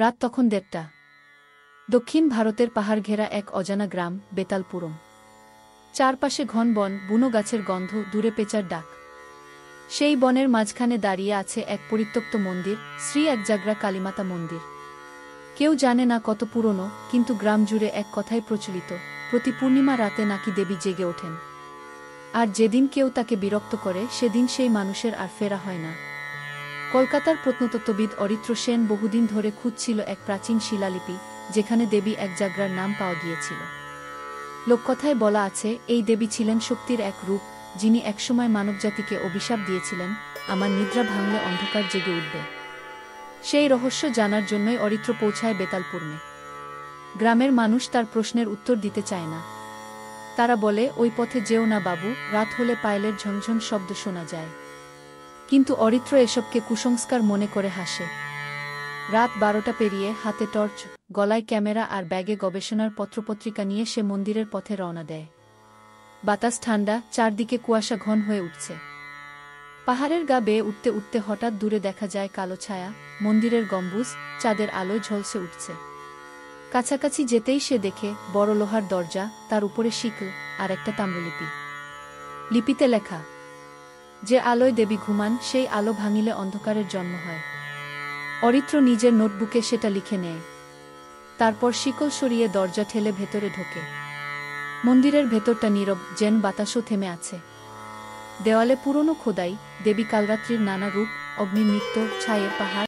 রাত তখন 1:30। দক্ষিণ ভারতের পাহাড় ঘেরা এক অজানা গ্রাম বেতালপুরম। চারপাশে ঘন বন, বুনো গাছের গন্ধ, দূরে পেঁচার ডাক। সেই বনের মাঝখানে দাঁড়িয়ে আছে এক পরিত্যক্ত মন্দির, শ্রী একজাগরা কালীমাতা মন্দির। কেউ জানে না কত পুরনো, কিন্তু গ্রাম জুড়ে এক কথাই প্রচলিত, প্রতি পূর্ণিমা রাতে নাকি দেবী জেগে ওঠেন। আর যেদিন কেউ তাকে বিরক্ত করে সেদিন সেই মানুষের আর ফেরা হয় না। কলকাতার প্রত্নতত্ত্ববিদ অরিত্র সেন বহুদিন ধরে খুঁজছিল এক প্রাচীন শিলালিপি, যেখানে দেবী একজাগরার নাম পাওয়া গিয়েছিল। লোককথায় বলা আছে, এই দেবী ছিলেন শক্তির এক রূপ, যিনি একসময় মানবজাতিকে অভিশাপ দিয়েছিলেন, আমার নিদ্রা ভাঙলে অন্ধকার জেগে উঠবে। সেই রহস্য জানার জন্যই অরিত্র পৌঁছায় বেতালপুরমে। গ্রামের মানুষ তার প্রশ্নের উত্তর দিতে চায় না। তারা বলে, ওই পথে যেও না বাবু, রাত হলে পায়েলের ঝনঝন শব্দ শোনা যায়। কিন্তু অরিত্র এসবকে কুসংস্কার মনে করে হাসে। রাত 12টা পেরিয়ে, হাতে টর্চ, গলায় ক্যামেরা আর ব্যাগে গবেষণার পত্রপত্রিকা নিয়ে সে মন্দিরের পথে রওনা দেয়। বাতাস ঠান্ডা, চারদিকে কুয়াশা ঘন হয়ে উঠছে। পাহাড়ের গা বেয়ে উঠতে উঠতে হঠাৎ দূরে দেখা যায় কালো ছায়া, মন্দিরের গম্বুজ চাঁদের আলোয় ঝলসে উঠছে। কাছাকাছি যেতেই সে দেখে বড় লোহার দরজা, তার উপরে শিকল আর একটা তাম্রলিপি। লিপিতে লেখা, যে আলোয় দেবী ঘুমান, সেই আলো ভাঙিলে অন্ধকারের জন্ম হয়। অরিত্র নিজের নোটবুকে সেটা লিখে নেয়। তারপর শিকল সরিয়ে দরজা ঠেলে ভেতরে ঢোকে। মন্দিরের ভেতরটা নীরব, যেন বাতাসও থেমে আছে। দেওয়ালে পুরনো খোদাই, দেবী কালরাত্রির নানা রূপ, অগ্নির নৃত্য, ছায়ের পাহাড়।